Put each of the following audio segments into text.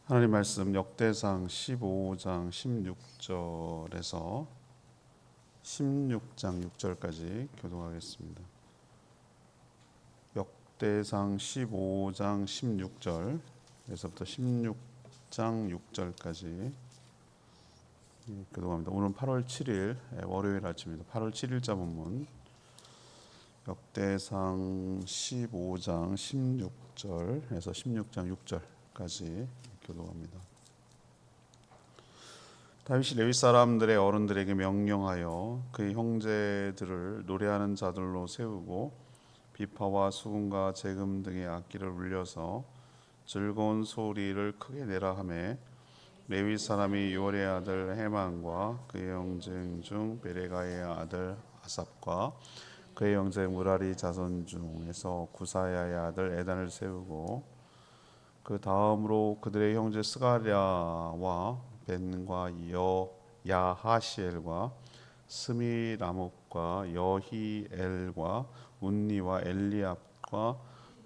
하나님 말씀 역대상 15장 16절에서 16장 6절까지 교독하겠습니다. 역대상 15장 16절에서부터 16장 6절까지 교독합니다. 오늘은 8월 7일 월요일 아침입니다. 8월 7일자 본문 역대상 15장 16절에서 16장 6절까지 교독합니다. 다윗이 레위 사람들의 어른들에게 명령하여 그의 형제들을 노래하는 자들로 세우고 비파와 수금과 제금 등의 악기를 울려서 즐거운 소리를 크게 내라 하매 레위 사람이 요엘의 아들 헤만과 그의 형제 중 베레가의 아들 아삽과 그의 형제 무라리 자손 중에서 구사야의 아들 에단을 세우고 그 다음으로 그들의 형제 스가랴와 벤과 야하시엘과 스미라목과 여히엘과 운니와 엘리압과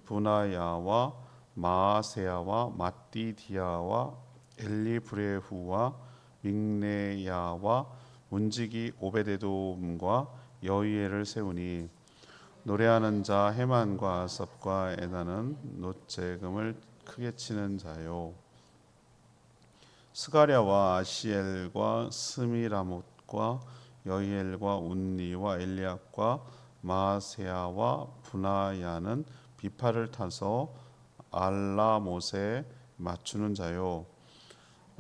분하야와 마아세야와 마띠디아와 엘리브레후와 믹네야와 문지기 오베데돔과 여히엘을 세우니 노래하는 자 헤만과 아삽과 에단은 놋재금을 크게 치는 자요. 스가랴와 아시엘과 스미라못과 여히엘과 운니와 엘리압과 마아세야와 분하야는 비파를 타서 알라못에 맞추는 자요.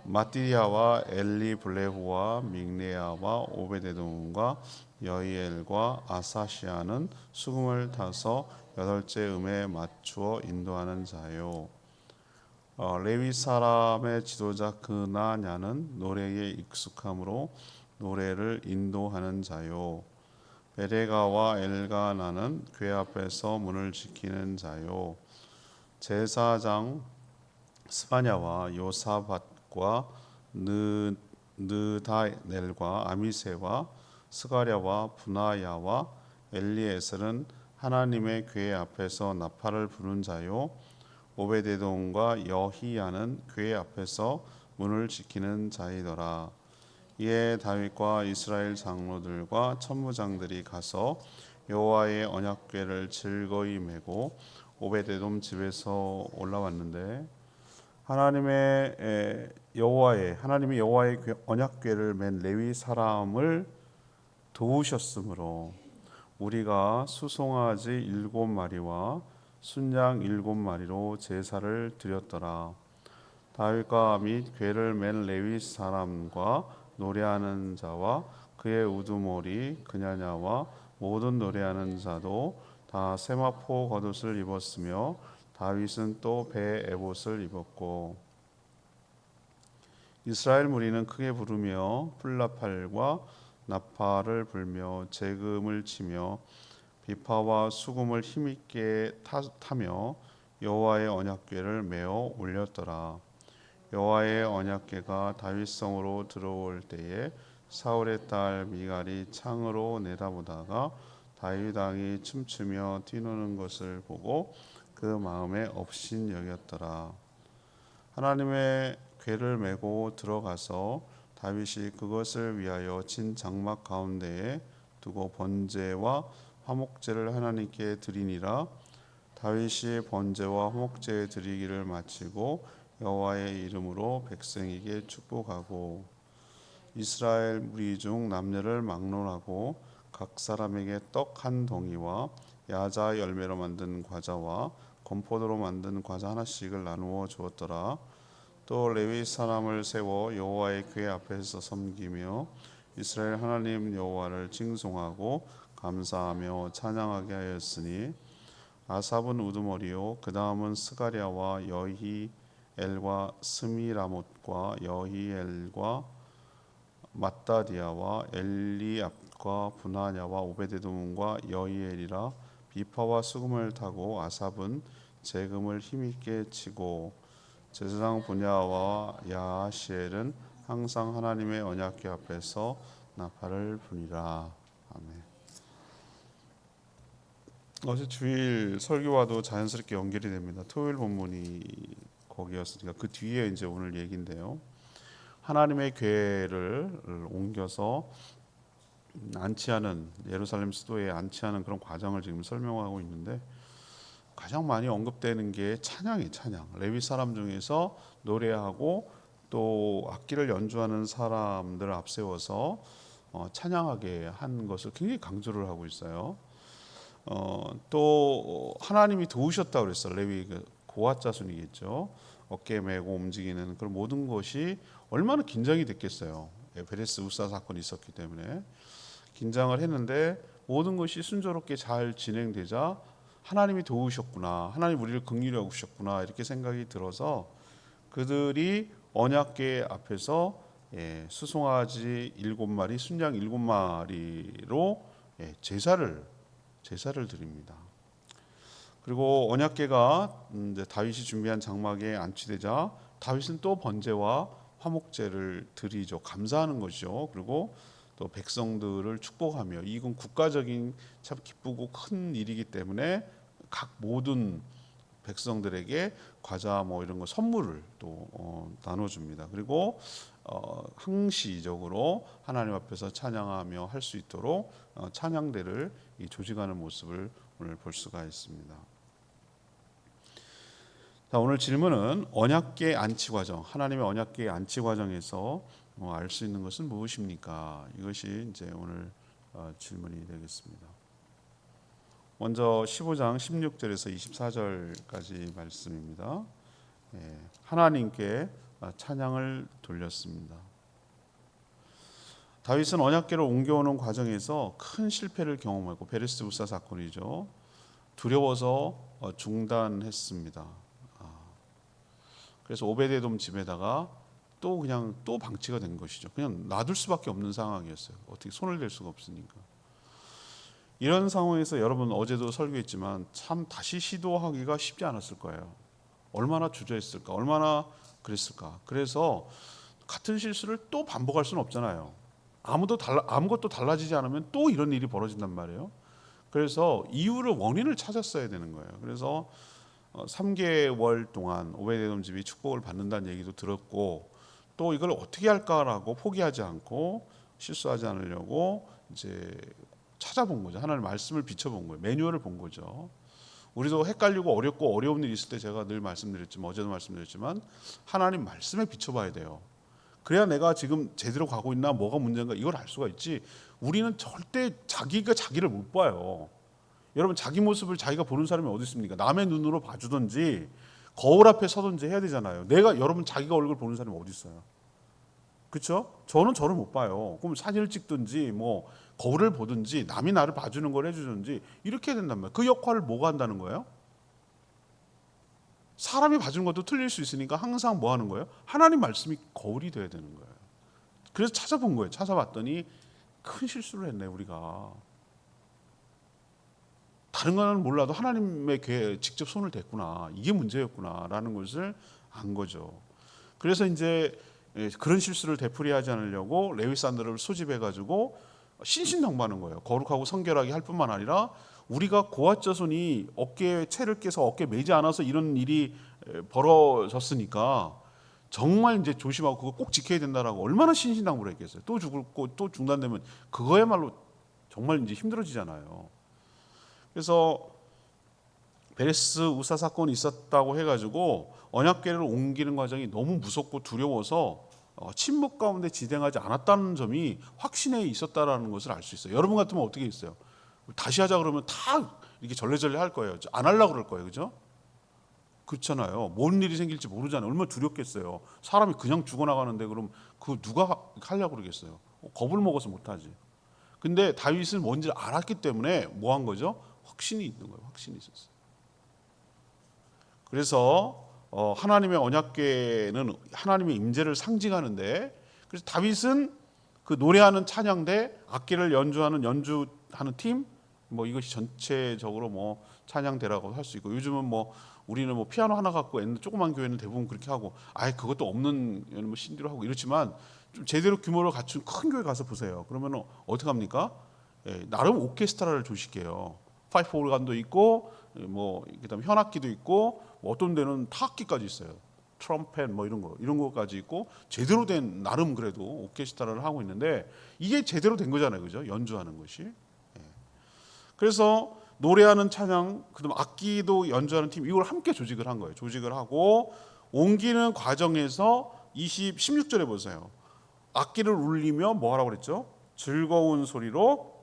마띠디아와 엘리블레후와 믹네야와 오베데돔과 여히엘과 아사시아는 수금을 타서 여덟째 음에 맞추어 인도하는 자요. 레위 사람의 지도자 그나냐는 노래에 익숙함으로 노래를 인도하는 자요. 베레가와 엘가나는 궤 앞에서 문을 지키는 자요. 제사장 스바냐와 요사밧과 느다넬과 아미세와 스가랴와 분하야와 엘리에셀은 하나님의 궤 앞에서 나팔을 부는 자요. 오베데돔과 여히야는 궤 앞에서 문을 지키는 자이더라. 이에 다윗과 이스라엘 장로들과 천부장들이 가서 여호와의 언약궤를 즐거이 메고 오베데돔 집에서 올라왔는데 하나님이 여호와의 언약궤를 맨 레위 사람을 도우셨으므로 우리가 수송아지 7마리와 순양 7마리로 제사를 드렸더라. 다윗과 및 궤를 맨 레위 사람과 노래하는 자와 그의 우두머리 그냐냐와 모든 노래하는 자도 다 세마포 겉옷을 입었으며 다윗은 또 배 에봇을 입었고 이스라엘 무리는 크게 부르며 플라팔과 나팔을 불며 재금을 치며 비파와 수금을 힘있게 타며 여호와의 언약궤를 메어 올렸더라. 여호와의 언약궤가 다윗성으로 들어올 때에 사울의 딸 미갈이 창으로 내다보다가 다윗 왕이 춤추며 뛰노는 것을 보고 그 마음에 업신여겼더라. 하나님의 궤를 메고 들어가서 다윗이 그것을 위하여 진 장막 가운데에 두고 번제와 화목제를 하나님께 드리니라. 다윗이 번제와 화목제 드리기를 마치고 여호와의 이름으로 백성에게 축복하고 이스라엘 무리 중 남녀를 막론하고 각 사람에게 떡 한 덩이와 야자 열매로 만든 과자와 건포도로 만든 과자 하나씩을 나누어 주었더라. 또 레위 사람을 세워 여호와의 궤 앞에서 섬기며 이스라엘 하나님 여호와를 칭송하고 감사하며 찬양하게 하였으니 아삽은 우두머리요 그 다음은 스가랴와 여히엘과 스미라못과 여히엘과 마따디아와 엘리압과 분하냐와 오베데돔과 여히엘이라. 비파와 수금을 타고 아삽은 재금을 힘있게 치고 제사장 분야와 야하시엘은 항상 하나님의 언약궤 앞에서 나팔을 부니라. 아멘. 어제 주일 설교와도 자연스럽게 연결이 됩니다. 토요일 본문이 거기였으니까 그 뒤에 이제 오늘 얘기인데요. 하나님의 궤를 옮겨서 안치하는 예루살렘 수도에 안치하는 그런 과정을 지금 설명하고 있는데 가장 많이 언급되는 게 찬양이 찬양. 레위 사람 중에서 노래하고 또 악기를 연주하는 사람들을 앞세워서 찬양하게 한 것을 굉장히 강조를 하고 있어요. 또 하나님이 도우셨다고 그랬어요. 레위 고앗 자손이겠죠. 어깨 메고 움직이는 그런 모든 것이 얼마나 긴장이 됐겠어요. 베레스 우사 사건이 있었기 때문에 긴장을 했는데 모든 것이 순조롭게 잘 진행되자 하나님이 도우셨구나, 하나님 우리를 긍휼히 여기셨구나 이렇게 생각이 들어서 그들이 언약궤 앞에서 수송아지 7마리, 순양 7마리로 제사를 드립니다. 그리고 언약궤가 이제 다윗이 준비한 장막에 안치되자 다윗은 또 번제와 화목제를 드리죠. 감사하는 것이죠. 그리고 또 백성들을 축복하며 이건 국가적인 참 기쁘고 큰 일이기 때문에 각 모든 백성들에게 과자 뭐 이런 거 선물을 또 나눠줍니다. 그리고 항시적으로 하나님 앞에서 찬양하며 할 수 있도록 찬양대를 조직하는 모습을 오늘 볼 수가 있습니다. 자, 오늘 질문은 언약궤 안치 과정, 하나님의 언약궤 안치 과정에서 알 수 있는 것은 무엇입니까? 이것이 이제 오늘 질문이 되겠습니다. 먼저 15장 16절에서 24절까지 말씀입니다. 하나님께 찬양을 돌렸습니다. 다윗은 언약궤를 옮겨오는 과정에서 큰 실패를 경험하고 베레스 우사 사건이죠. 두려워서 중단했습니다. 그래서 오베데돔 집에다가 또 방치가 된 것이죠. 그냥 놔둘 수밖에 없는 상황이었어요. 어떻게 손을 댈 수가 없으니까. 이런 상황에서 여러분 어제도 설교했지만 참 다시 시도하기가 쉽지 않았을 거예요. 얼마나 주저했을까, 얼마나 그랬을까. 그래서 같은 실수를 또 반복할 수는 없잖아요. 아무것도 달라지지 않으면 또 이런 일이 벌어진단 말이에요. 그래서 이유를 원인을 찾았어야 되는 거예요. 그래서 3개월 동안 오베데돔 집이 축복을 받는다는 얘기도 들었고 또 이걸 어떻게 할까라고 포기하지 않고 실수하지 않으려고 이제 찾아본 거죠. 하나님의 말씀을 비춰본 거예요. 매뉴얼을 본 거죠. 우리도 헷갈리고 어렵고 어려운 일이 있을 때 제가 늘 말씀드렸지만 어제도 말씀드렸지만 하나님 말씀에 비춰봐야 돼요. 그래야 내가 지금 제대로 가고 있나 뭐가 문제인가 이걸 알 수가 있지. 우리는 절대 자기가 자기를 못 봐요. 여러분 자기 모습을 자기가 보는 사람이 어디 있습니까? 남의 눈으로 봐주든지 거울 앞에 서든지 해야 되잖아요. 여러분 자기가 얼굴 보는 사람이 어디 있어요? 그렇죠? 저는 저를 못 봐요. 그럼 사진을 찍든지 뭐 거울을 보든지 남이 나를 봐주는 걸 해주든지 이렇게 해야 된단 말이에요. 그 역할을 뭐가 한다는 거예요? 사람이 봐주는 것도 틀릴 수 있으니까 항상 뭐 하는 거예요? 하나님 말씀이 거울이 돼야 되는 거예요. 그래서 찾아본 거예요. 찾아봤더니 큰 실수를 했네 우리가. 다른 거는 몰라도 하나님의 궤에 직접 손을 댔구나. 이게 문제였구나라는 것을 안 거죠. 그래서 이제 그런 실수를 되풀이하지 않으려고 레위 사람들을 소집해가지고 신신당부하는 거예요. 거룩하고 성결하게 할 뿐만 아니라 우리가 고앗 자손이 어깨에 채를 깨서 어깨에 매지 않아서 이런 일이 벌어졌으니까 정말 이제 조심하고 그거 꼭 지켜야 된다라고 얼마나 신신당부를 했겠어요. 또 죽고 또 중단되면 그거야말로 정말 이제 힘들어지잖아요. 그래서 베레스 우사 사건이 있었다고 해가지고 언약궤를 옮기는 과정이 너무 무섭고 두려워서 침묵 가운데 진행하지 않았다는 점이 확신에 있었다라는 것을 알 수 있어요. 여러분 같으면 어떻게 있어요? 다시 하자 그러면 다 이렇게 절레절레 할 거예요. 안 하려고 그럴 거예요. 그죠? 그렇잖아요. 뭔 일이 생길지 모르잖아요. 얼마나 두렵겠어요. 사람이 그냥 죽어나가는데 그럼 그 누가 하려고 그러겠어요. 겁을 먹어서 못하지. 근데 다윗은 뭔지를 알았기 때문에 뭐 한 거죠? 확신이 있는 거예요. 확신이 있었어요. 그래서 하나님의 언약궤는 하나님의 임재를 상징하는데 그래서 다윗은 그 노래하는 찬양대, 악기를 연주하는 팀, 뭐 이것이 전체적으로 뭐 찬양대라고 할 수 있고 요즘은 뭐 우리는 뭐 피아노 하나 갖고 조그만 교회는 대부분 그렇게 하고 아예 그것도 없는 뭐 신디로 하고 이렇지만 좀 제대로 규모를 갖춘 큰 교회 가서 보세요. 그러면 어떻게 합니까? 나름 오케스트라를 조직해요. 파이프 오르간도 있고 뭐 그다음에 현악기도 있고 뭐 어떤 데는 타악기까지 있어요. 트럼펫 뭐 이런 거까지 있고 제대로 된 나름 그래도 오케스트라를 하고 있는데 이게 제대로 된 거잖아요, 그죠? 연주하는 것이. 그래서 노래하는 찬양, 그다음 악기도 연주하는 팀 이걸 함께 조직을 한 거예요. 조직을 하고 옮기는 과정에서 16절에 보세요. 악기를 울리며 뭐 하라고 그랬죠? 즐거운 소리로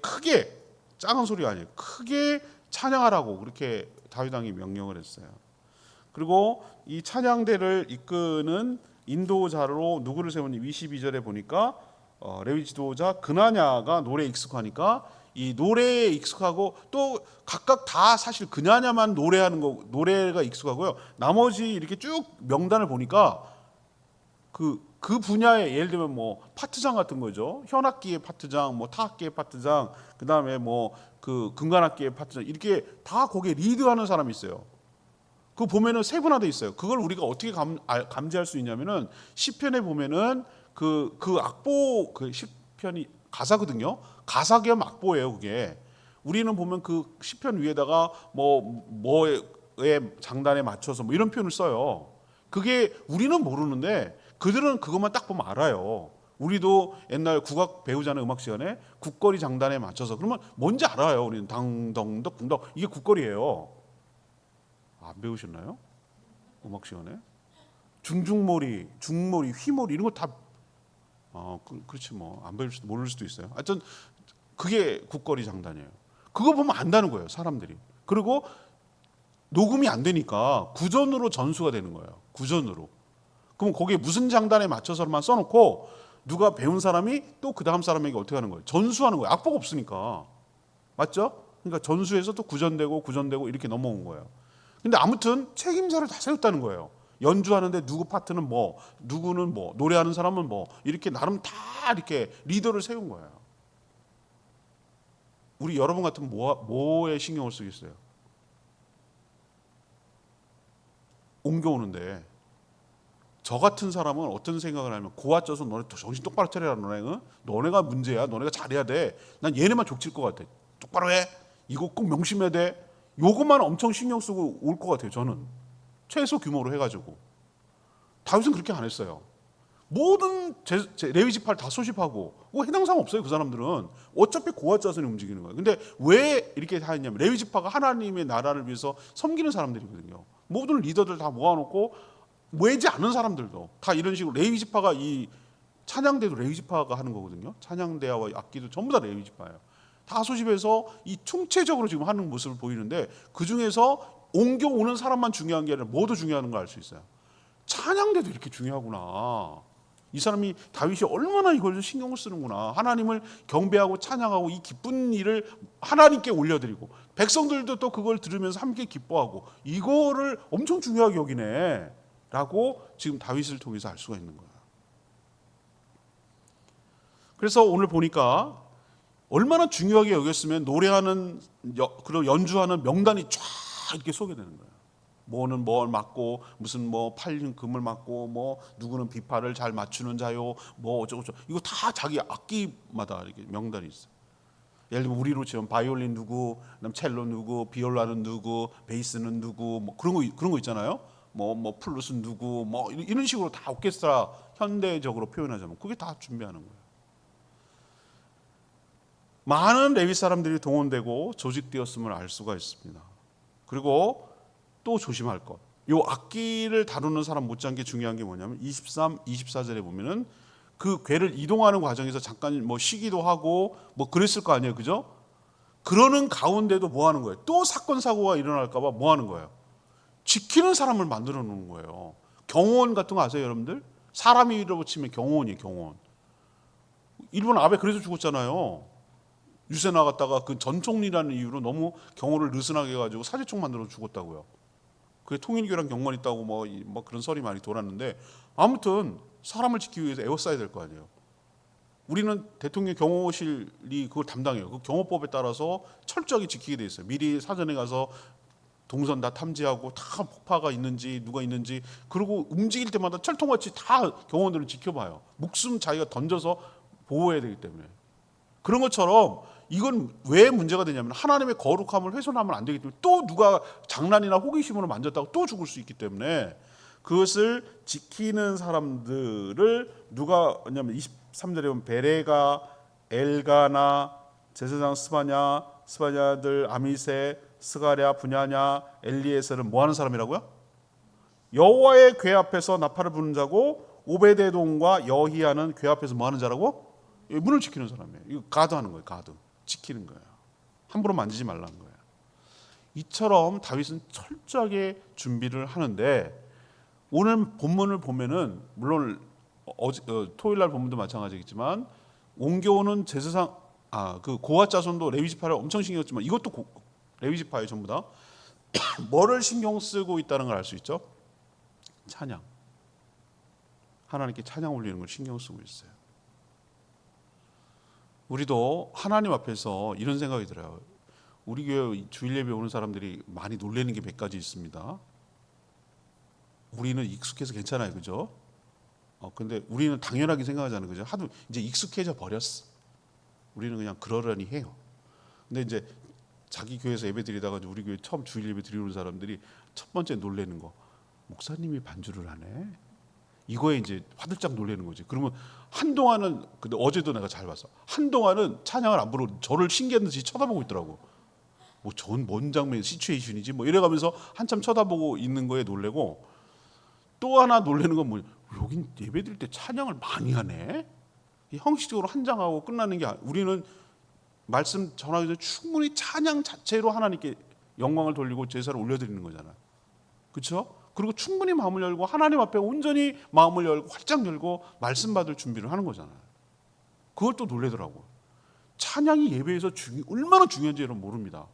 크게, 작은 소리가 아니에요. 크게 찬양하라고 그렇게 다윗 왕이 명령을 했어요. 그리고 이 찬양대를 이끄는 인도자로 누구를 세우니 22절에 보니까 레위 지도자 그나냐가 노래에 익숙하니까 이 노래에 익숙하고 또 각각 다 사실 그나냐만 노래가 익숙하고요. 나머지 이렇게 쭉 명단을 보니까 그 분야에 예를 들면 뭐 파트장 같은 거죠. 현악기의 파트장, 뭐 타악기의 파트장, 그 다음에 뭐 그 금관악기의 파트장 이렇게 다 거기에 리드하는 사람이 있어요. 그 보면은 세분화돼 있어요. 그걸 우리가 어떻게 감지할 수 있냐면은 시편에 보면은 그 악보 그 시편이 가사거든요. 가사 겸 악보예요, 그게. 우리는 보면 그 시편 위에다가 뭐의 장단에 맞춰서 뭐 이런 표현을 써요. 그게 우리는 모르는데 그들은 그것만 딱 보면 알아요. 우리도 옛날 국악 배우자는 음악 시간에 국거리 장단에 맞춰서 그러면 뭔지 알아요. 우리는 당덩덕 궁덕 이게 국거리예요. 안 배우셨나요? 음악 시간에 중중몰이, 중몰이, 휘몰이 이런 거 다 그렇지 뭐 안 배울 수도 모를 수도 있어요. 하여튼 그게 국거리 장단이에요. 그거 보면 안다는 거예요, 사람들이. 그리고 녹음이 안 되니까 구전으로 전수가 되는 거예요. 구전으로. 그럼 거기에 무슨 장단에 맞춰서만 써놓고 누가 배운 사람이 또 그 다음 사람에게 어떻게 하는 거예요? 전수하는 거예요. 악보가 없으니까. 맞죠? 그러니까 전수해서 또 구전되고 이렇게 넘어온 거예요. 근데 아무튼 책임자를 다 세웠다는 거예요. 연주하는데 누구 파트는 뭐, 누구는 뭐, 노래하는 사람은 뭐 이렇게 나름 다 이렇게 리더를 세운 거예요. 우리 여러분 같으면 뭐에 신경을 쓰겠어요? 옮겨오는데 저 같은 사람은 어떤 생각을 하면 고아져서 너네 정신 똑바로 차려라 너네. 응? 너네가 문제야. 너네가 잘해야 돼. 난 얘네만 족칠 것 같아. 똑바로 해. 이거 꼭 명심해야 돼. 요것만 엄청 신경 쓰고 올 것 같아요. 저는 최소 규모로 해가지고. 다윗은 그렇게 안 했어요. 모든 레위 지파를 다 소집하고 뭐 해당 사항 없어요. 그 사람들은 어차피 고아 자손이 움직이는 거예요. 근데 왜 이렇게 다 했냐면 레위 지파가 하나님의 나라를 위해서 섬기는 사람들이거든요. 모든 리더들 다 모아놓고 모이지 않은 사람들도 다 이런 식으로 레위 지파가 이 찬양대도 레위 지파가 하는 거거든요. 찬양대와 악기도 전부 다 레위 지파예요. 다 소집해서 이 총체적으로 지금 하는 모습을 보이는데 그 중에서 옮겨오는 사람만 중요한 게 아니라 모두 중요한 걸 알 수 있어요. 찬양대도 이렇게 중요하구나. 이 사람이 다윗이 얼마나 이걸 신경을 쓰는구나. 하나님을 경배하고 찬양하고 이 기쁜 일을 하나님께 올려드리고 백성들도 또 그걸 들으면서 함께 기뻐하고 이거를 엄청 중요하게 여기네 라고 지금 다윗을 통해서 알 수가 있는 거예요. 그래서 오늘 보니까 얼마나 중요하게 여겼으면 노래하는 그리고 연주하는 명단이 쫙 이렇게 소개되는 거예요. 뭐는 뭘 맞고 무슨 뭐 팔린 금을 맞고 뭐 누구는 비파를 잘 맞추는 자요 뭐 어쩌고저쩌고 이거 다 자기 악기마다 이렇게 명단이 있어요. 예를 들면 우리로 치면 바이올린 누구, 그다음 첼로 누구, 비올라는 누구, 베이스는 누구 뭐 그런 거 있잖아요. 뭐 플룻은 누구 뭐 이런 식으로 다 오케스트라 현대적으로 표현하자면 그게 다 준비하는 거예요. 많은 레위 사람들이 동원되고 조직되었음을 알 수가 있습니다. 그리고 또 조심할 것. 요 악기를 다루는 사람 못지않게 중요한 게 뭐냐면 23, 24절에 보면은 그 궤를 이동하는 과정에서 잠깐 뭐 쉬기도 하고 뭐 그랬을 거 아니에요. 그죠? 그러는 가운데도 뭐 하는 거예요? 또 사건 사고가 일어날까 봐 뭐 하는 거예요? 지키는 사람을 만들어 놓는 거예요. 경호원 같은 거 아세요, 여러분들? 사람이 이라고 치면 경호원이에요, 경호원. 일본 아베 그래서 죽었잖아요. 유세 나갔다가 그 전총리라는 이유로 너무 경호를 느슨하게 해가지고 사제총 만들어 죽었다고요. 그게 통일교랑 경관 있다고 뭐 그런 설이 많이 돌았는데 아무튼 사람을 지키기 위해서 에워싸야 될 거 아니에요. 우리는 대통령 경호실이 그걸 담당해요. 그 경호법에 따라서 철저하게 지키게 돼 있어요. 미리 사전에 가서 동선 다 탐지하고 다 폭파가 있는지 누가 있는지 그리고 움직일 때마다 철통같이 다 경호원들은 지켜봐요. 목숨 자기가 던져서 보호해야 되기 때문에. 그런 것처럼 이건 왜 문제가 되냐면 하나님의 거룩함을 훼손하면 안 되기 때문에 또 누가 장난이나 호기심으로 만졌다고 또 죽을 수 있기 때문에 그것을 지키는 사람들을 누가 왜냐면 23절에 보면 베레가 엘가나 제사장 스바냐들 아미세 스가랴 분야냐 엘리에셀은 뭐 하는 사람이라고요? 여호와의 궤 앞에서 나팔을 부는 자고 오베데돔과 여히야는 궤 앞에서 뭐 하는 자라고? 문을 지키는 사람이에요. 이거 가드하는 거예요. 가드. 지키는 거예요. 함부로 만지지 말라는 거예요. 이처럼 다윗은 철저하게 준비를 하는데 오늘 본문을 보면은 물론 토요일 날 본문도 마찬가지겠지만 옮겨오는 제사상 그 고앗 자손도 레위 지파를 엄청 신경 썼지만 이것도 레위 지파에 전부 다 뭐를 신경 쓰고 있다는 걸 알 수 있죠? 찬양. 하나님께 찬양 올리는 걸 신경 쓰고 있어요. 우리도 하나님 앞에서 이런 생각이 들어요. 우리 교회 주일 예배 오는 사람들이 많이 놀라는 게 몇 가지 있습니다. 우리는 익숙해서 괜찮아요, 그죠? 근데 우리는 당연하게 생각하잖아요, 그죠? 하도 이제 익숙해져 버렸어. 우리는 그냥 그러려니 해요. 근데 이제 자기 교회에서 예배 드리다가 우리 교회 처음 주일 예배 드리는 사람들이 첫 번째 놀라는 거, 목사님이 반주를 하네. 이거에 이제 화들짝 놀라는 거지. 그러면 한동안은 근데 어제도 내가 잘 봤어. 한동안은 찬양을 안 부르고 저를 신기한 듯이 쳐다보고 있더라고. 뭐 전 뭔 장면 시츄에이션이지 뭐 이래가면서 한참 쳐다보고 있는 거에 놀래고 또 하나 놀라는 건 뭐냐? 여긴 예배 드릴 때 찬양을 많이 하네. 형식적으로 한 장하고 끝나는 게 우리는 말씀 전하기 전에 충분히 찬양 자체로 하나님께 영광을 돌리고 제사를 올려드리는 거잖아요. 그렇죠? 그리고 충분히 마음을 열고 하나님 앞에 온전히 마음을 열고 활짝 열고 말씀 받을 준비를 하는 거잖아요. 그걸 또 놀라더라고요. 찬양이 예배에서 얼마나 중요한지는 모릅니다.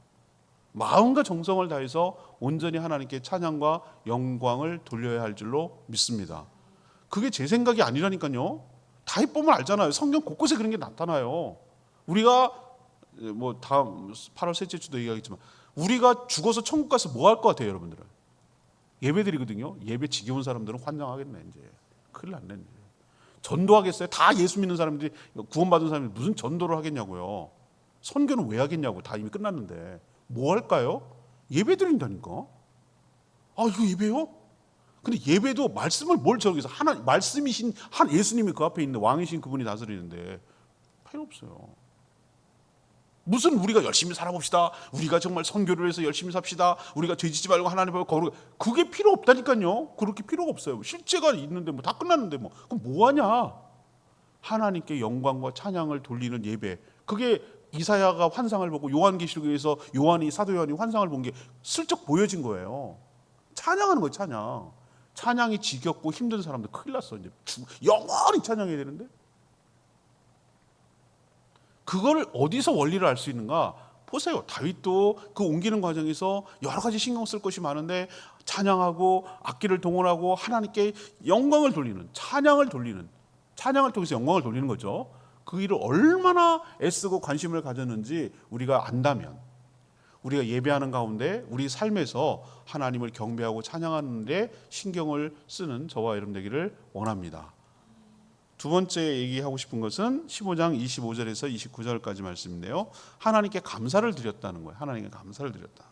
마음과 정성을 다해서 온전히 하나님께 찬양과 영광을 돌려야 할 줄로 믿습니다. 그게 제 생각이 아니라니까요. 다윗 보면 알잖아요. 성경 곳곳에 그런 게 나타나요. 우리가 뭐 다음 8월 셋째 주도 얘기하겠지만 우리가 죽어서 천국 가서 뭐 할 것 같아요, 여러분들은? 예배드리거든요. 예배 지겨운 사람들은 환장하겠네 이제. 큰일 났네 이제. 전도하겠어요? 다 예수 믿는 사람들이 구원받은 사람이 무슨 전도를 하겠냐고요. 선교는 왜 하겠냐고. 다 이미 끝났는데 뭐 할까요? 예배드린다니까. 이거 예배요? 근데 예배도 말씀을 뭘 저기서 하나 말씀이신 한 예수님이 그 앞에 있는 왕이신 그분이 다스리는데 필요 없어요. 무슨 우리가 열심히 살아봅시다. 우리가 정말 선교를 해서 열심히 삽시다. 우리가 죄짓지 말고 하나님 앞에 거룩. 그게 필요 없다니까요. 그렇게 필요가 없어요. 실제가 있는데 뭐 다 끝났는데 뭐 그럼 뭐 하냐? 하나님께 영광과 찬양을 돌리는 예배. 그게 이사야가 환상을 보고 요한계시록에서 사도 요한이 환상을 본 게 슬쩍 보여진 거예요. 찬양하는 거예요, 찬양. 찬양이 지겹고 힘든 사람들 큰일 났어. 이제 영원히 찬양해야 되는데. 그걸 어디서 원리를 알 수 있는가? 보세요. 다윗도 그 옮기는 과정에서 여러 가지 신경 쓸 것이 많은데 찬양하고 악기를 동원하고 하나님께 영광을 돌리는, 찬양을 통해서 영광을 돌리는 거죠. 그 일을 얼마나 애쓰고 관심을 가졌는지 우리가 안다면 우리가 예배하는 가운데 우리 삶에서 하나님을 경배하고 찬양하는 데 신경을 쓰는 저와 여러분 되기를 원합니다. 두 번째 얘기하고 싶은 것은 15장 25절에서 29절까지 말씀인데요. 하나님께 감사를 드렸다는 거예요. 하나님께 감사를 드렸다.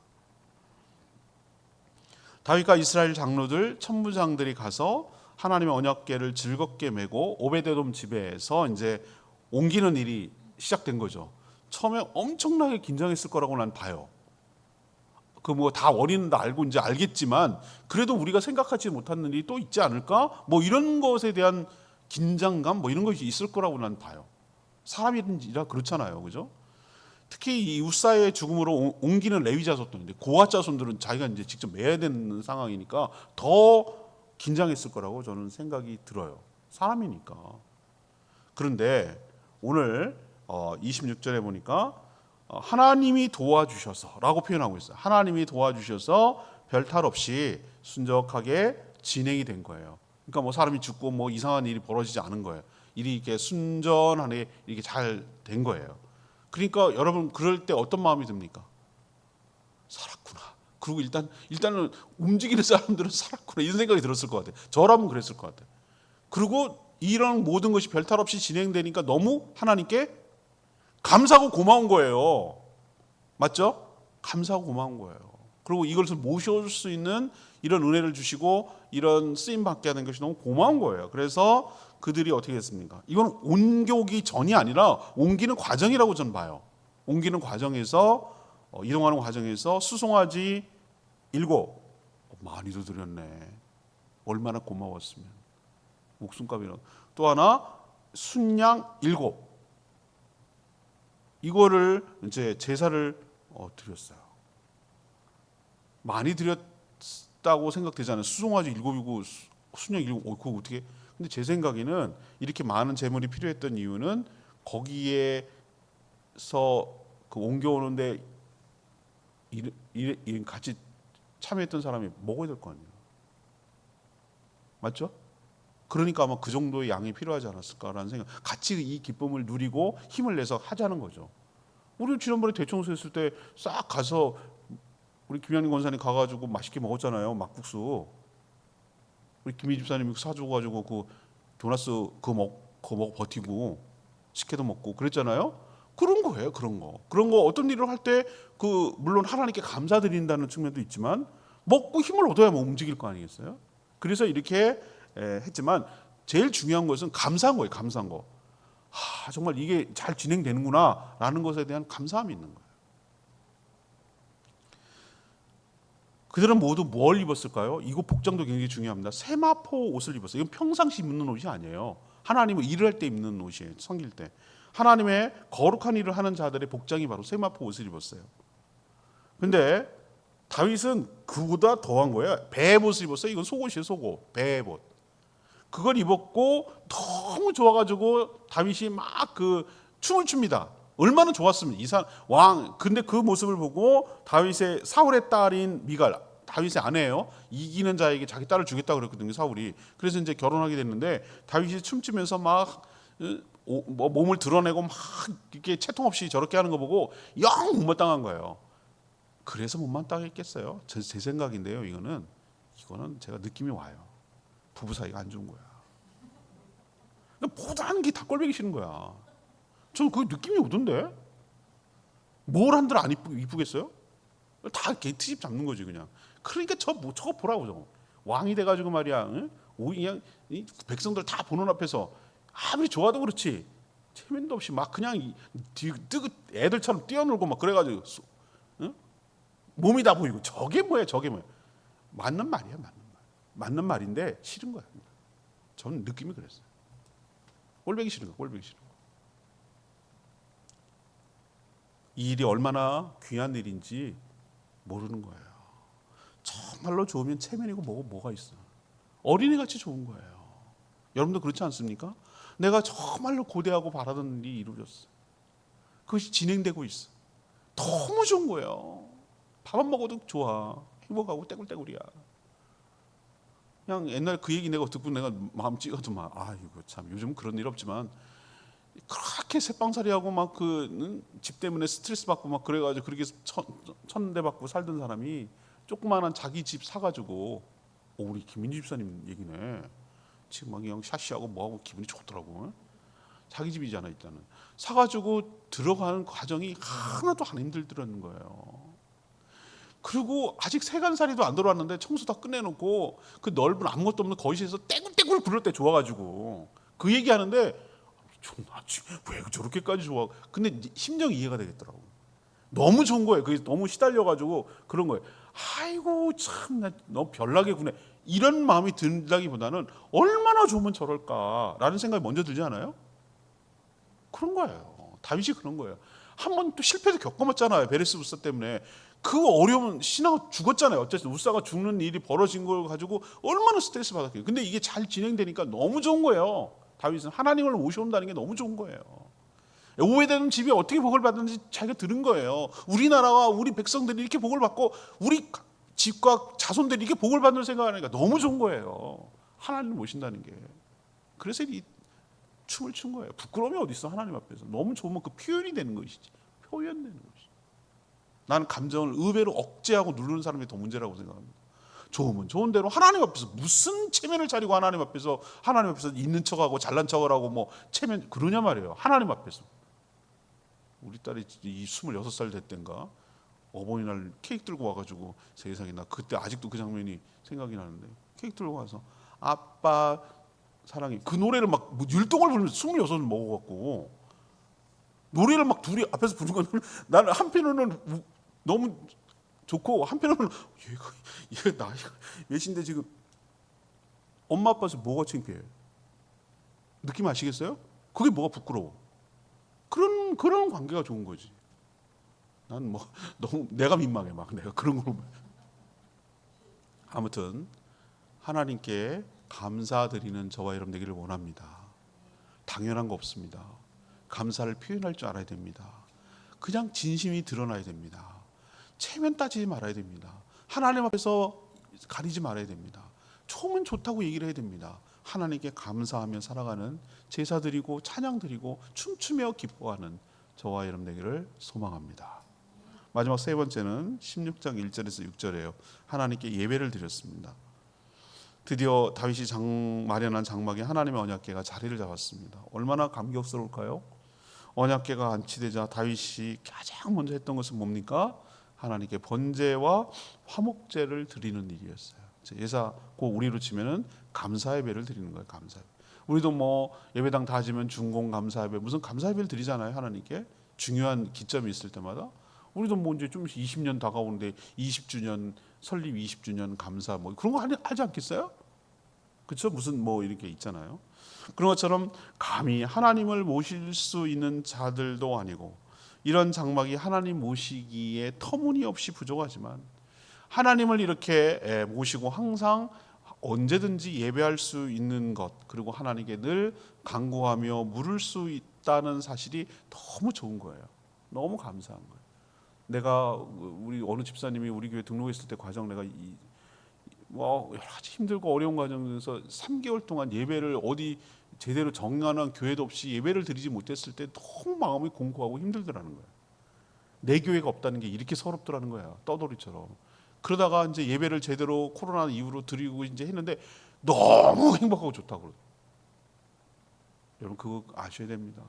다윗과 이스라엘 장로들, 천부장들이 가서 하나님의 언약궤를 즐겁게 메고 오베데돔 집에서 이제 옮기는 일이 시작된 거죠. 처음에 엄청나게 긴장했을 거라고 난 봐요. 그 뭐 다 원인은 알고 이제 알겠지만 그래도 우리가 생각하지 못한 일이 또 있지 않을까? 뭐 이런 것에 대한 긴장감 뭐 이런 것이 있을 거라고 난 봐요. 사람이라 그렇잖아요, 그죠? 특히 이 우사의 죽음으로 옮기는 레위 자손들인데 고앗 자손들은 자기가 이제 직접 매야 되는 상황이니까 더 긴장했을 거라고 저는 생각이 들어요. 사람이니까. 그런데 오늘 26절에 보니까 하나님이 도와주셔서라고 표현하고 있어요. 하나님이 도와주셔서 별탈 없이 순적하게 진행이 된 거예요. 그러니까 뭐 사람이 죽고 뭐 이상한 일이 벌어지지 않은 거예요. 일이 이렇게 순전하게 이렇게 잘 된 거예요. 그러니까 여러분 그럴 때 어떤 마음이 듭니까? 살았구나. 그리고 일단은 움직이는 사람들은 살았구나 이런 생각이 들었을 것 같아요. 저라면 그랬을 것 같아요. 그리고 이런 모든 것이 별탈 없이 진행되니까 너무 하나님께 감사하고 고마운 거예요. 맞죠? 감사하고 고마운 거예요. 그리고 이것을 모셔올 수 있는 이런 은혜를 주시고 이런 쓰임 받게 하는 것이 너무 고마운 거예요. 그래서 그들이 어떻게 했습니까? 이건 옮겨오기 전이 아니라 옮기는 과정이라고 저는 봐요. 옮기는 과정에서 이동하는 과정에서 수송아지 7 많이도 드렸네. 얼마나 고마웠으면. 목숨값이라도. 또 하나 순양 7 이거를 이제 제사를 드렸어요. 많이 드렸다고 생각되잖아요. 수송아지 7이고 순양 7 그거 어떻게? 근데 제 생각에는 이렇게 많은 재물이 필요했던 이유는 거기에서 그 옮겨오는데 같이 참여했던 사람이 먹어야 될 거 아니에요. 맞죠? 그러니까 아마 그 정도의 양이 필요하지 않았을까라는 생각. 같이 이 기쁨을 누리고 힘을 내서 하자는 거죠. 우리 지난번에 대청소했을 때 싹 가서 우리 김양림 권사님 가가지고 맛있게 먹었잖아요. 막국수. 우리 김희 집사님이 사줘가지고 그 도나스 그거 먹고 버티고 식혜도 먹고 그랬잖아요. 그런 거예요. 그런 거 어떤 일을 할 때 그 물론 하나님께 감사드린다는 측면도 있지만 먹고 힘을 얻어야만 움직일 거 아니겠어요? 그래서 이렇게 했지만 제일 중요한 것은 감사한 거예요. 감사한 거. 정말 이게 잘 진행되는구나라는 것에 대한 감사함이 있는 거예요. 그들은 모두 뭘 입었을까요? 이거 복장도 굉장히 중요합니다. 세마포 옷을 입었어요. 이건 평상시 입는 옷이 아니에요. 하나님은 일을 할 때 입는 옷이에요. 섬길 때. 하나님의 거룩한 일을 하는 자들의 복장이 바로 세마포 옷을 입었어요. 근데 다윗은 그보다 더한 거예요. 배옷을 입었어요. 이건 속옷이에요. 속옷. 배옷. 그걸 입었고 너무 좋아가지고 다윗이 막 그 춤을 춥니다. 얼마나 좋았으면 왕. 근데 그 모습을 보고 다윗의 사울의 딸인 미갈, 다윗의 아내예요. 이기는 자에게 자기 딸을 주겠다고 그랬거든요. 사울이. 그래서 이제 결혼하게 됐는데 다윗이 춤추면서 막 몸을 드러내고 막 이렇게 채통 없이 저렇게 하는 거 보고 영 못마땅한 거예요. 그래서 못마땅했겠어요. 제 생각인데요. 이거는 제가 느낌이 와요. 부부 사이가 안 좋은 거야. 모든 게 다 꼴보기 싫은 거야. 저는 그 느낌이 오던데. 뭘 한들 안 이쁘겠어요? 다 트집 잡는 거지 그냥. 그러니까 저거 보라고 저거. 왕이 돼가지고 말이야. 응? 그냥 백성들 다 보는 앞에서 아무리 좋아도 그렇지 체면도 없이 막 그냥 애들처럼 뛰어놀고 막 그래가지고 응? 몸이 다 보이고 저게 뭐야. 맞는 말이야. 맞는 말인데 싫은 거야. 저는 느낌이 그랬어요. 꼴보기 싫은 거. 이 일이 얼마나 귀한 일인지 모르는 거예요. 정말로 좋으면 체면이고 뭐가 있어. 어린이같이 좋은 거예요. 여러분도 그렇지 않습니까? 내가 정말로 고대하고 바라던 일이 이루어졌어. 그것이 진행되고 있어. 너무 좋은 거예요. 밥안 먹어도 좋아. 행복하고 떼굴떼굴이야. 그냥 옛날 그 얘기 내가 듣고 내가 마음 찌거든만. 이거 참 요즘 그런 일 없지만 그렇게 새빵살이하고 막 그 집 때문에 스트레스 받고 막 그래가지고 그렇게 천대 받고 살던 사람이 조그마한 자기 집 사가지고 우리 김민지 집사님 얘기네. 지금 막 그냥 샤시하고 뭐하고 기분이 좋더라고. 자기 집이잖아 일단은. 사가지고 들어가는 과정이 하나도 안 힘들더라는 거예요. 그리고 아직 세간살이도 안 들어왔는데 청소 다 끝내놓고 그 넓은 아무것도 없는 거실에서 떼굴떼굴 부를 때 좋아가지고 그 얘기하는데 왜 저렇게까지 좋아? 근데 심정이 이해가 되겠더라고. 너무 좋은 거예요. 그게 너무 시달려가지고 그런 거예요. 아이고 참 너 별나게 구네. 이런 마음이 든다기보다는 얼마나 좋으면 저럴까라는 생각이 먼저 들지 않아요? 그런 거예요. 다윗이 그런 거예요. 한 번 또 실패도 겪어봤잖아요. 베레스 우사 때문에. 그 어려운 신하가 죽었잖아요. 어쨌든 우사가 죽는 일이 벌어진 걸 가지고 얼마나 스트레스 받았겠어요. 근데 이게 잘 진행되니까 너무 좋은 거예요. 다윗은 하나님을 모셔온다는 게 너무 좋은 거예요. 오베데돔 집이 어떻게 복을 받는지 자기가 들은 거예요. 우리나라와 우리 백성들이 이렇게 복을 받고 우리 집과 자손들이 이렇게 복을 받는 생각을 하니까 너무 좋은 거예요. 하나님을 모신다는 게. 그래서 이 춤을 춘 거예요. 부끄러움이 어디 있어 하나님 앞에서. 너무 좋으면 그 표현이 되는 것이지. 표현되는 것이지. 나는 감정을 의외로 억제하고 누르는 사람이 더 문제라고 생각합니다. 좋으면 좋은 대로 하나님 앞에서 무슨 체면을 차리고 하나님 앞에서 있는 척하고 잘난 척을 하고 뭐 체면 그러냐 말이에요. 하나님 앞에서 우리 딸이 이 26살 됐던가 어버이날 케이크 들고 와가지고 세상에 나 그때 아직도 그 장면이 생각이 나는데 케이크 들고 와서 아빠 사랑해 그 노래를 막 뭐 율동을 부르면서 26을 먹어갖고 노래를 막 둘이 앞에서 부르는 건 나는 한편으로는 너무 좋고 한편으로는 얘가 나이가 몇인데 지금 엄마 아빠서 뭐가 창피해? 느낌 아시겠어요? 그게 뭐가 부끄러워? 그런 관계가 좋은 거지. 난 뭐 너무 내가 민망해 막 내가 그런 걸 아무튼 하나님께 감사드리는 저와 여러분 되기를 원합니다. 당연한 거 없습니다. 감사를 표현할 줄 알아야 됩니다. 그냥 진심이 드러나야 됩니다. 체면 따지지 말아야 됩니다. 하나님 앞에서 가리지 말아야 됩니다. 좋으면 좋다고 얘기를 해야 됩니다. 하나님께 감사하며 살아가는 제사 드리고 찬양 드리고 춤추며 기뻐하는 저와 여러분 되기를 소망합니다. 마지막 세 번째는 16장 1절에서 6절이에요. 하나님께 예배를 드렸습니다. 드디어 다윗이 마련한 장막에 하나님의 언약궤가 자리를 잡았습니다. 얼마나 감격스러울까요? 언약궤가 안치되자 다윗이 가장 먼저 했던 것은 뭡니까? 하나님께 번제와 화목제를 드리는 일이었어요. 예사 고 우리로 치면은 감사 예배를 드리는 거예요. 감사 예배. 우리도 뭐 예배당 다 지면 중공 감사 예배 무슨 감사 예배를 드리잖아요. 하나님께 중요한 기점이 있을 때마다 우리도 뭐 이제 좀 20년 다가오는데 20주년 설립 20주년 감사 뭐 그런 거 하지 않겠어요? 그렇죠? 무슨 뭐 이렇게 있잖아요. 그런 것처럼 감히 하나님을 모실 수 있는 자들도 아니고 이런 장막이 하나님 모시기에 터무니없이 부족하지만 하나님을 이렇게 모시고 항상 언제든지 예배할 수 있는 것 그리고 하나님께 늘 간구하며 물을 수 있다는 사실이 너무 좋은 거예요. 너무 감사한 거예요. 내가 우리 어느 집사님이 우리 교회 등록했을 때 과정 내가 뭐 여러 가지 힘들고 어려운 과정에서 3개월 동안 예배를 어디 제대로 정연한 교회도 없이 예배를 드리지 못했을 때 너무 마음이 공고하고 힘들더라는 거예요. 내 교회가 없다는 게 이렇게 서럽더라는 거야. 떠돌이처럼. 그러다가 이제 예배를 제대로 코로나 이후로 드리고 이제 했는데 너무 행복하고 좋다고. 여러분 그거 아셔야 됩니다.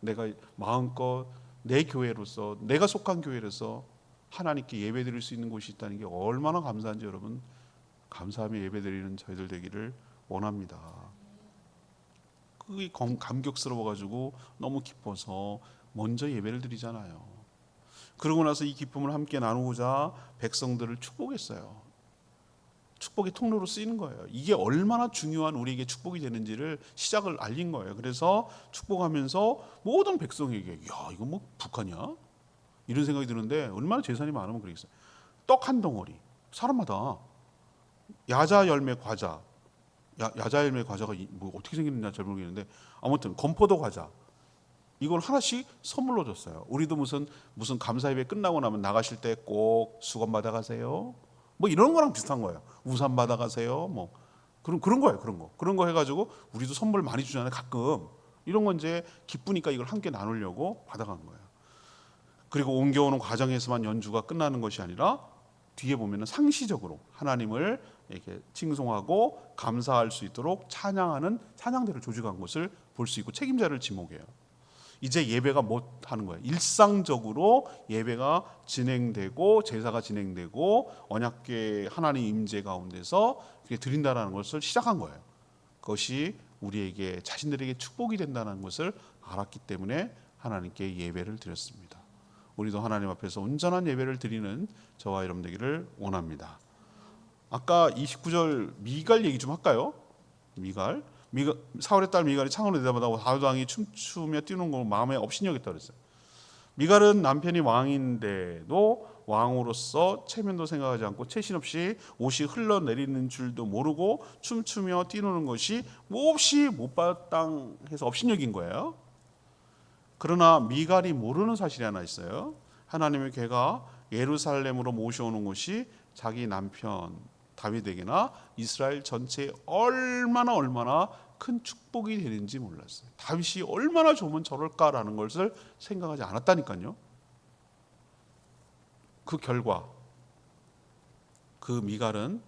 내가 마음껏 내 교회로서 내가 속한 교회로서 하나님께 예배 드릴 수 있는 곳이 있다는 게 얼마나 감사한지 여러분 감사하며 예배 드리는 저희들 되기를 원합니다. 그게 감격스러워 가지고 너무 기뻐서 먼저 예배를 드리잖아요. 그러고 나서 이 기쁨을 함께 나누고자 백성들을 축복했어요. 축복의 통로로 쓰이는 거예요. 이게 얼마나 중요한 우리에게 축복이 되는지를 시작을 알린 거예요. 그래서 축복하면서 모든 백성에게 야 이거 뭐 북한이야? 이런 생각이 드는데 얼마나 재산이 많으면 그러겠어요. 떡 한 덩어리 사람마다 야자 열매 과자 야자 열매 과자가 뭐 어떻게 생겼는지 잘 모르겠는데 아무튼 건포도 과자 이걸 하나씩 선물로 줬어요. 우리도 무슨 감사 예배 끝나고 나면 나가실 때 꼭 수건 받아가세요. 뭐 이런 거랑 비슷한 거예요. 우산 받아가세요. 뭐 그런 거예요. 그런 거 해가지고 우리도 선물 많이 주잖아요. 가끔 이런 건 이제 기쁘니까 이걸 함께 나누려고 받아간 거예요. 그리고 옮겨오는 과정에서만 연주가 끝나는 것이 아니라 뒤에 보면은 상시적으로 하나님을 이렇게 칭송하고 감사할 수 있도록 찬양하는 찬양대를 조직한 것을 볼 수 있고 책임자를 지목해요. 이제 예배가 못 하는 거예요. 일상적으로 예배가 진행되고 제사가 진행되고 언약궤 하나님 임재 가운데서 드린다라는 것을 시작한 거예요. 그것이 우리에게 자신들에게 축복이 된다는 것을 알았기 때문에 하나님께 예배를 드렸습니다. 우리도 하나님 앞에서 온전한 예배를 드리는 저와 여러분 되기를 원합니다. 아까 29절 미갈 얘기 좀 할까요? 미갈 사울의 딸 미갈이 창으로 내다보다고 다윗 왕이 춤추며 뛰는 걸 마음에 업신여겼다 그랬어요. 미갈은 남편이 왕인데도 왕으로서 체면도 생각하지 않고 채신 없이 옷이 흘러내리는 줄도 모르고 춤추며 뛰노는 것이 몹시 못마땅해서 업신여긴 거예요. 그러나 미갈이 모르는 사실이 하나 있어요. 하나님의 궤가 예루살렘으로 모셔오는 것이 자기 남편 다윗에게나 이스라엘 전체에 얼마나 큰 축복이 되는지 몰랐어요. 다윗이 얼마나 좋으면 저럴까라는 것을 생각하지 않았다니까요. 그 결과 그 미갈은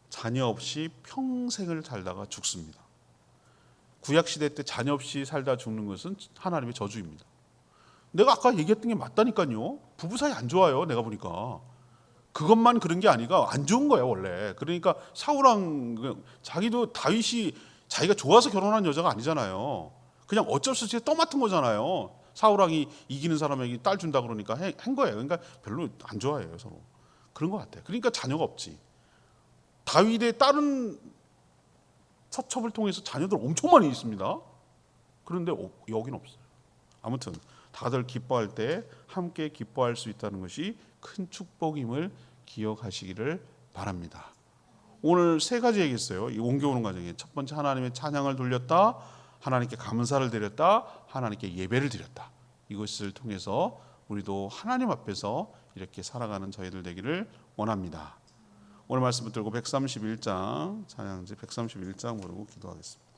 자녀 없이 평생을 살다가 죽습니다. 구약 시대 때 자녀 없이 살다 죽는 것은 하나님의 저주입니다. 내가 아까 얘기했던 게 맞다니까요. 부부 사이 안 좋아요. 내가 보니까 그것만 그런 게 아니라 안 좋은 거예요 원래. 그러니까 사울랑 자기도 다윗이 자기가 좋아서 결혼한 여자가 아니잖아요. 그냥 어쩔 수 없이 떠맡은 거잖아요. 사울왕이 이기는 사람에게 딸 준다 그러니까 한 거예요. 그러니까 별로 안 좋아해요 서로. 그런 것 같아요. 그러니까 자녀가 없지. 다윗의 다른 처첩을 통해서 자녀들 엄청 많이 있습니다. 그런데 여긴 없어요. 아무튼 다들 기뻐할 때 함께 기뻐할 수 있다는 것이 큰 축복임을 기억하시기를 바랍니다. 오늘 세 가지 얘기했어요. 이 옮겨오는 과정에 첫 번째 하나님의 찬양을 돌렸다, 하나님께 감사를 드렸다, 하나님께 예배를 드렸다. 이것을 통해서 우리도 하나님 앞에서 이렇게 살아가는 저희들 되기를 원합니다. 오늘 말씀 붙들고 131장 찬양지 131장 부르고 기도하겠습니다.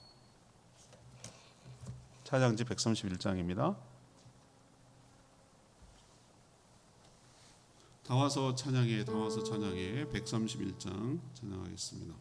찬양지 131장입니다. 다와서 찬양해 131장 찬양하겠습니다.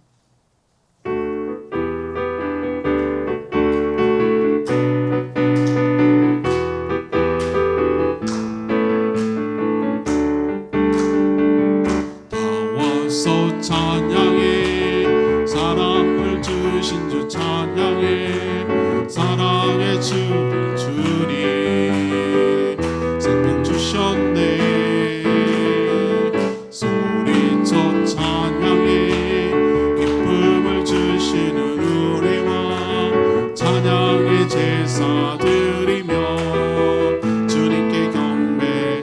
다와서 찬양해 사랑을 주신 주 찬양해 사랑의 주님 생명 주셨네 소리쳐 찬양해 기쁨을 주시는 우리와 찬양의 제사 드리며 주님께 경배해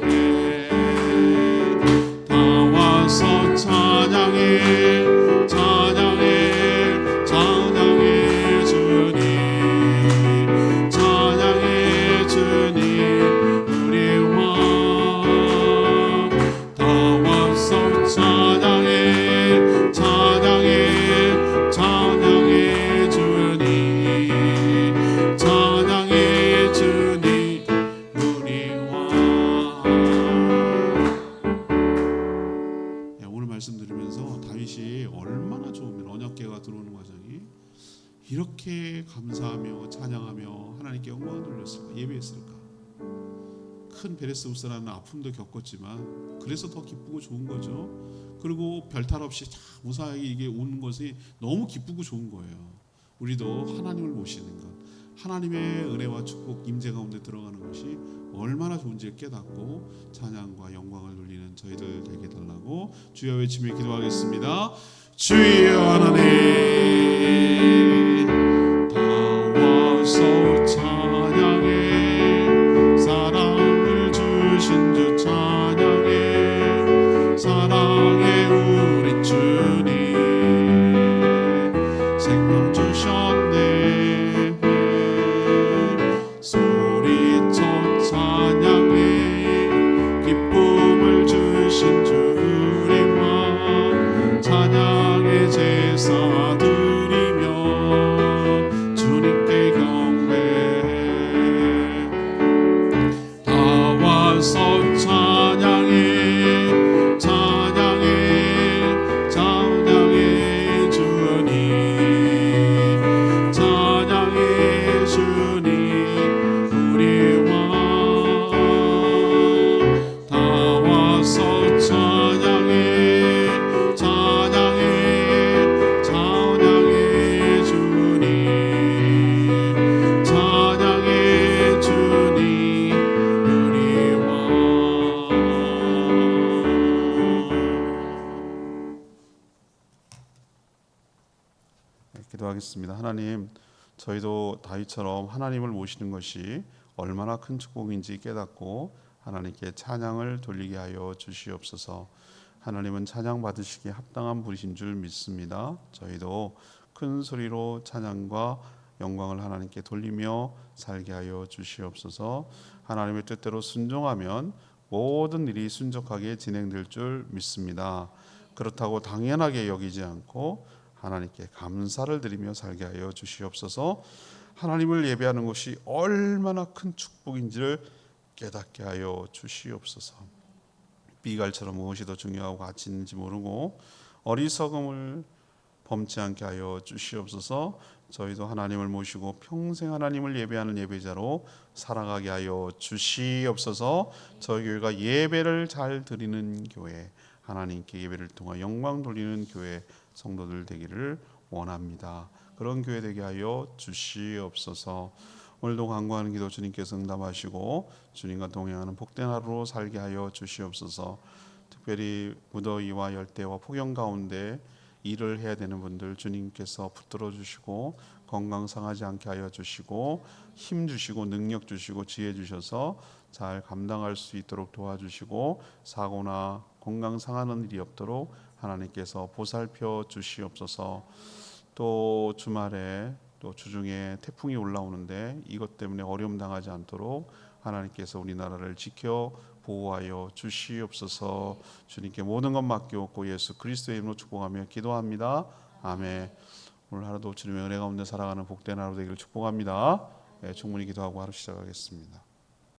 다와서 찬양해 찬양해 찬양해 주님 찬양해 주님 우리와 다와서 찬양해 찬양해 찬양해 주님 찬양해 주님 우리와. 오늘 말씀 들으면서 다윗이 얼마나 좋으면 언약궤가 들어오는 과정이 이렇게 감사하며 찬양하며 하나님께 영광을 돌렸을까 예배했을까. 큰 베레스우스라는 아픔도 겪었지만 그래서 더 기쁘고 좋은 거죠. 그리고 별탈 없이 무사하게 이게 오는 것이 너무 기쁘고 좋은 거예요. 우리도 하나님을 모시는 것, 하나님의 은혜와 축복 임재 가운데 들어가는 것이 얼마나 좋은지를 깨닫고 찬양과 영광을 돌리는 저희들 되게 달라고 주여 외치며 기도하겠습니다. 주여 하나님 다와서 찬양해 사랑을 주신 주 찬양해 사랑의 우리 주님 생명 주셨네 소리쳐 찬양해 기쁨을 주신 주 우리와 찬양의 제사 드리며 주님께 경배해 다와서 찬양해 찬양해 찬양해 주님 찬양해 주님 우리와 다와서 찬양해 찬양해 찬양해 주님 찬양해 주님 우리와. 기도하겠습니다. 하나님, 저희도 다윗처럼 하나님을 모시는 것이 얼마나 큰 축복인지 깨닫고 하나님께 찬양을 돌리게 하여 주시옵소서. 하나님은 찬양 받으시기에 합당한 분이신 줄 믿습니다. 저희도 큰 소리로 찬양과 영광을 하나님께 돌리며 살게 하여 주시옵소서. 하나님의 뜻대로 순종하면 모든 일이 순적하게 진행될 줄 믿습니다. 그렇다고 당연하게 여기지 않고 하나님께 감사를 드리며 살게 하여 주시옵소서. 하나님을 예배하는 것이 얼마나 큰 축복인지를 깨닫게 하여 주시옵소서. 비갈처럼 무엇이 더 중요하고 가치 있는지 모르고 어리석음을 범치 않게 하여 주시옵소서. 저희도 하나님을 모시고 평생 하나님을 예배하는 예배자로 살아가게 하여 주시옵소서. 저희 교회가 예배를 잘 드리는 교회, 하나님께 예배를 통하 영광 돌리는 교회 성도들 되기를 원합니다. 그런 교회 되게 하여 주시옵소서. 오늘도 간구하는 기도 주님께서 응답하시고 주님과 동행하는 복된 하루로 살게 하여 주시옵소서. 특별히 무더위와 열대와 폭염 가운데 일을 해야 되는 분들 주님께서 붙들어 주시고 건강 상하지 않게 하여 주시고 힘 주시고 능력 주시고 지혜 주셔서 잘 감당할 수 있도록 도와주시고 사고나 건강 상하는 일이 없도록 하나님께서 보살펴 주시옵소서. 또 주말에 또 주중에 태풍이 올라오는데 이것 때문에 어려움 당하지 않도록 하나님께서 우리나라를 지켜 보호하여 주시옵소서. 주님께 모든 것 맡기옵고 예수 그리스도의 이름으로 축복하며 기도합니다. 아멘. 오늘 하루도 주님의 은혜 가운데 살아가는 복된 하루 되기를 축복합니다. 네, 충분히 기도하고 하루 시작하겠습니다.